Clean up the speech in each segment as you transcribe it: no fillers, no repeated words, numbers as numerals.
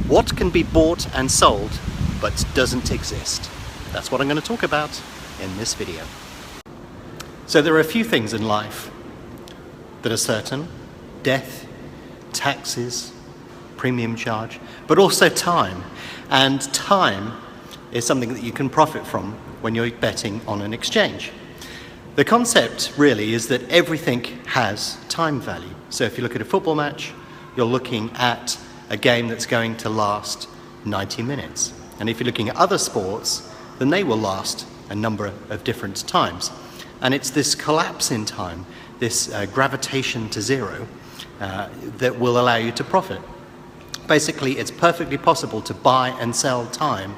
What can be bought and sold but doesn't exist? That's what I'm going to talk about in this video. So there are a few things in life that are certain: death, taxes, premium charge, but also time. And time is something that you can profit from when you're betting on an exchange. The concept really is that everything has time value. So if you look at a football match, you're looking at a game that's going to last 90 minutes. And if you're looking at other sports, then they will last a number of different times. And it's this collapse in time, this gravitation to zero, that will allow you to profit. Basically, it's perfectly possible to buy and sell time,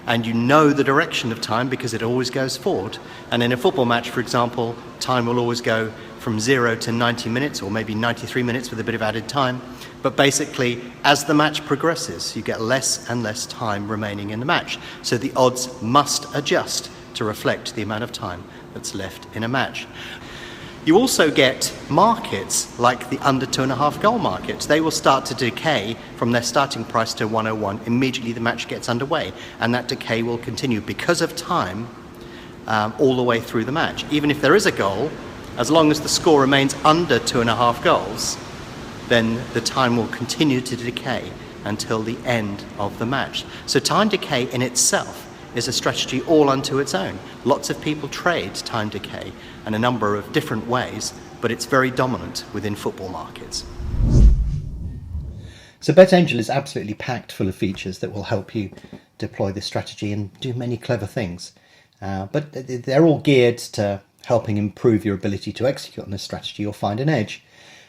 and you know the direction of time because it always goes forward. And in a football match, for example, time will always go from 0 to 90 minutes, or maybe 93 minutes with a bit of added time. But basically, as the match progresses, you get less and less time remaining in the match. So the odds must adjust to reflect the amount of time that's left in a match. You also get markets like the under 2.5 goal markets. They will start to decay from their starting price to 101 immediately the match gets underway, and that decay will continue because of time all the way through the match. Even if there is a goal, as long as the score remains under 2.5 goals, then the time will continue to decay until the end of the match. So time decay in itself is a strategy all unto its own. Lots of people trade time decay in a number of different ways, but it's very dominant within football markets. So BetAngel is absolutely packed full of features that will help you deploy this strategy and do many clever things. But they're all geared to helping improve your ability to execute on this strategy or find an edge.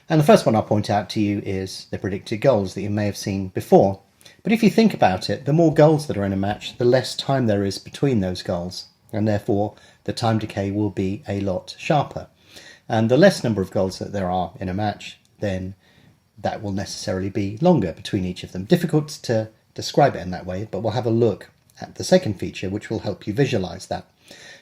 And the first one I'll point out to you is the predicted goals that you may have seen before. But if you think about it, the more goals that are in a match, the less time there is between those goals, and therefore the time decay will be a lot sharper. And the less number of goals that there are in a match, then that will necessarily be longer between each of them. Difficult to describe it in that way, but we'll have a look at the second feature, which will help you visualize that.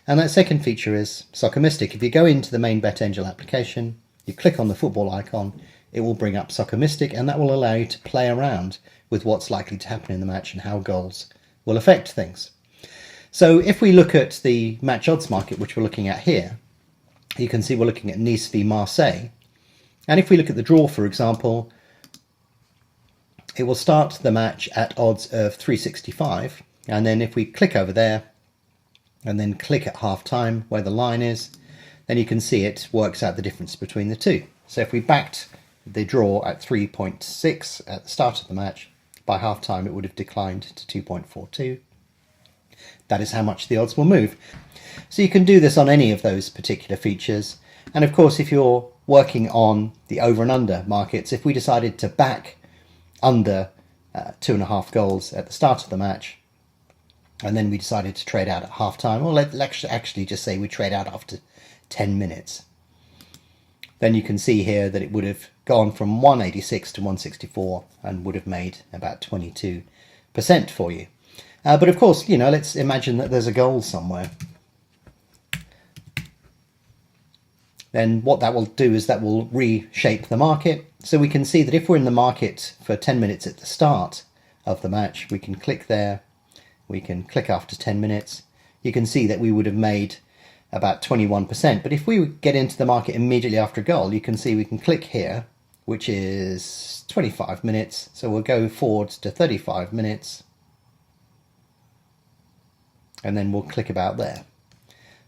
And that second feature is Soccer Mystic. If you go into the main BetAngel application, you click on the football icon, it will bring up Soccer Mystic, and that will allow you to play around with what's likely to happen in the match and how goals will affect things. So if we look at the match odds market, which we're looking at here, you can see we're looking at Nice v Marseille. And if we look at the draw, for example, it will start the match at odds of 365. And then if we click over there and then click at half time where the line is, then you can see it works out the difference between the two. So if we backed the draw at 3.6 at the start of the match, by half time it would have declined to 2.42. That is how much the odds will move. So you can do this on any of those particular features. And of course, if you're working on the over and under markets, if we decided to back under 2.5 goals at the start of the match, and then we decided to trade out at half time, or let's actually just say we trade out after 10 minutes, then you can see here that it would have gone from 186 to 164 and would have made about 22% for you. But of course, let's imagine that there's a goal somewhere. Then what that will do is that will reshape the market. So we can see that if we're in the market for 10 minutes at the start of the match, we can click there, we can click after 10 minutes. You can see that we would have made about 21%. But if we get into the market immediately after a goal, you can see we can click here, which is 25 minutes. So we'll go forward to 35 minutes. And then we'll click about there.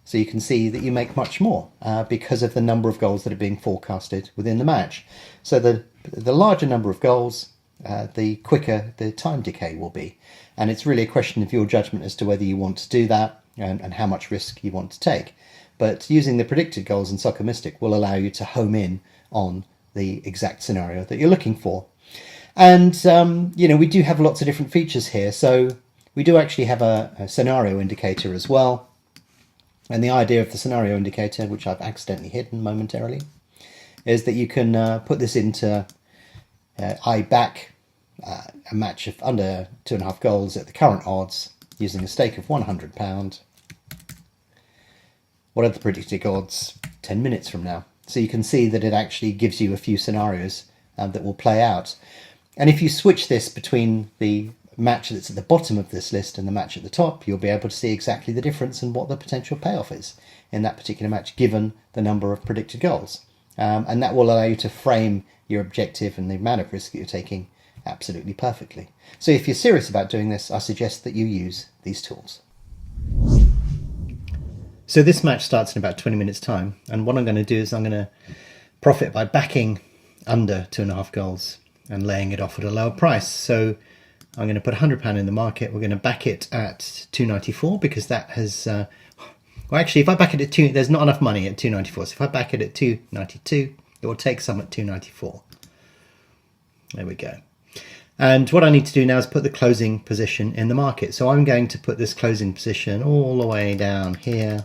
So you can see that you make much more because of the number of goals that are being forecasted within the match. So the larger number of goals, the quicker the time decay will be. And it's really a question of your judgment as to whether you want to do that and how much risk you want to take. But using the predicted goals in Soccer Mystic will allow you to home in on the exact scenario that you're looking for. And, we do have lots of different features here. So we do actually have a scenario indicator as well. And the idea of the scenario indicator, which I've accidentally hidden momentarily, is that you can put this into I back a match of under 2.5 goals at the current odds using a stake of £100. What are the predicted odds 10 minutes from now? So you can see that it actually gives you a few scenarios that will play out. And if you switch this between the match that's at the bottom of this list and the match at the top, you'll be able to see exactly the difference and what the potential payoff is in that particular match, given the number of predicted goals. And that will allow you to frame your objective and the amount of risk that you're taking absolutely perfectly. So if you're serious about doing this, I suggest that you use these tools. So this match starts in about 20 minutes time, and what I'm going to do is I'm going to profit by backing under 2.5 goals and laying it off at a lower price. So I'm going to put £100 in the market. We're going to back it at 2.94 because that has well, actually, if I back it at 2, there's not enough money at 2.94. So if I back it at 2.92, it will take some at 2.94. There we go. And what I need to do now is put the closing position in the market. So I'm going to put this closing position all the way down here.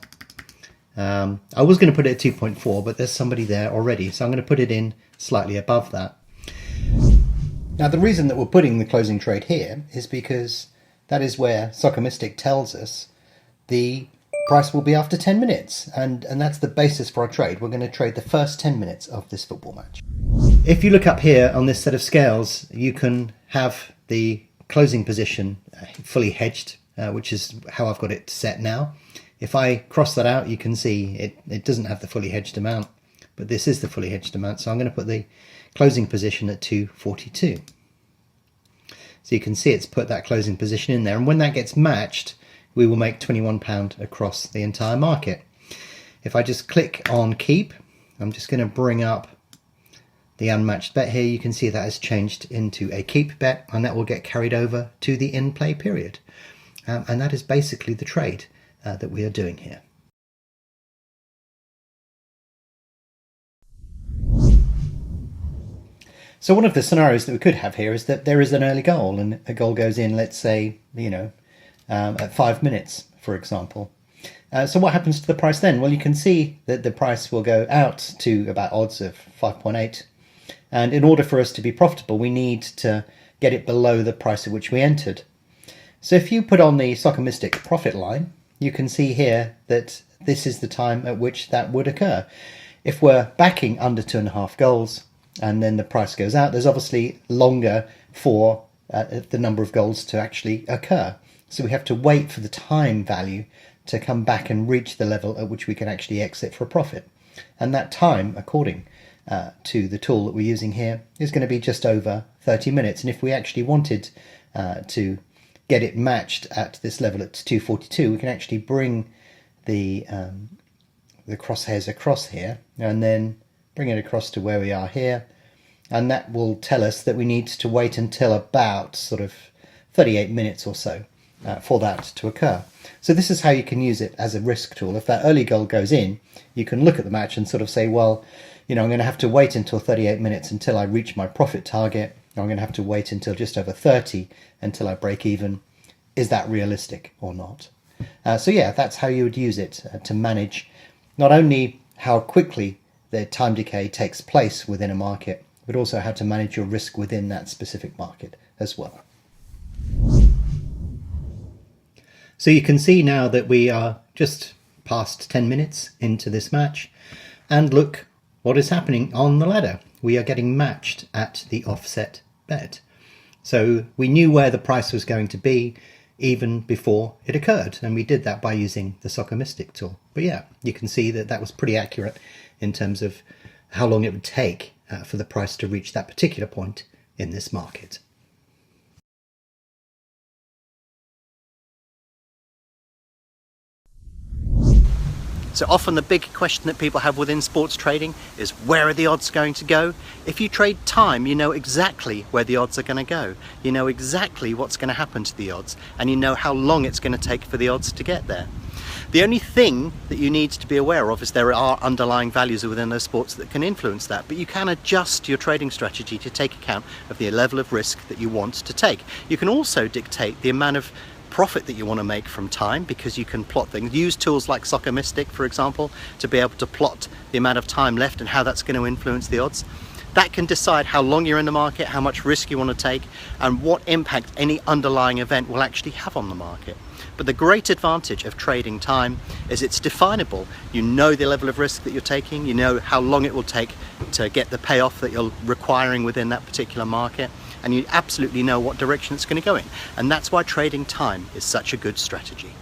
I was going to put it at 2.4, but there's somebody there already. So I'm going to put it in slightly above that. Now, the reason that we're putting the closing trade here is because that is where Soccer Mystic tells us the price will be after 10 minutes. And that's the basis for our trade. We're going to trade the first 10 minutes of this football match. If you look up here on this set of scales, you can have the closing position fully hedged, which is how I've got it set now. If I cross that out, you can see it doesn't have the fully hedged amount, but this is the fully hedged amount. So I'm going to put the closing position at 2.42. So you can see it's put that closing position in there. And when that gets matched, we will make £21 across the entire market. If I just click on keep, I'm just going to bring up the unmatched bet here. You can see that has changed into a keep bet, and that will get carried over to the in-play period. And that is basically the trade that we are doing here. So one of the scenarios that we could have here is that there is an early goal, and a goal goes in, let's say, at 5 minutes, for example. So what happens to the price then? Well, you can see that the price will go out to about odds of 5.8. And in order for us to be profitable, we need to get it below the price at which we entered. So if you put on the Soccer Mystic profit line, you can see here that this is the time at which that would occur. If we're backing under 2.5 goals and then the price goes out, there's obviously longer for the number of goals to actually occur. So we have to wait for the time value to come back and reach the level at which we can actually exit for a profit. And that time, according to the tool that we're using here, is going to be just over 30 minutes. And if we actually wanted to get it matched at this level at 2.42, we can actually bring the crosshairs across here and then bring it across to where we are here, and that will tell us that we need to wait until about sort of 38 minutes or so for that to occur. So this is how you can use it as a risk tool. If that early goal goes in, you can look at the match and sort of say, well, I'm going to have to wait until 38 minutes until I reach my profit target. I'm going to have to wait until just over 30 until I break even. Is that realistic or not? So yeah, that's how you would use it to manage not only how quickly the time decay takes place within a market, but also how to manage your risk within that specific market as well. So you can see now that we are just past 10 minutes into this match, and look what is happening on the ladder. We are getting matched at the offset bet. So we knew where the price was going to be even before it occurred, and we did that by using the Soccer Mystic tool. But yeah, you can see that that was pretty accurate in terms of how long it would take for the price to reach that particular point in this market. So often the big question that people have within sports trading is, where are the odds going to go? If you trade time, you know exactly where the odds are going to go. You know exactly what's going to happen to the odds, and you know how long it's going to take for the odds to get there. The only thing that you need to be aware of is there are underlying values within those sports that can influence that, but you can adjust your trading strategy to take account of the level of risk that you want to take. You can also dictate the amount of profit that you want to make from time, because you can plot things. Use tools like Soccer Mystic, for example, to be able to plot the amount of time left and how that's going to influence the odds. That can decide how long you're in the market, how much risk you want to take, and what impact any underlying event will actually have on the market. But the great advantage of trading time is it's definable. You know the level of risk that you're taking, you know how long it will take to get the payoff that you're requiring within that particular market, and you absolutely know what direction it's going to go in. And that's why trading time is such a good strategy.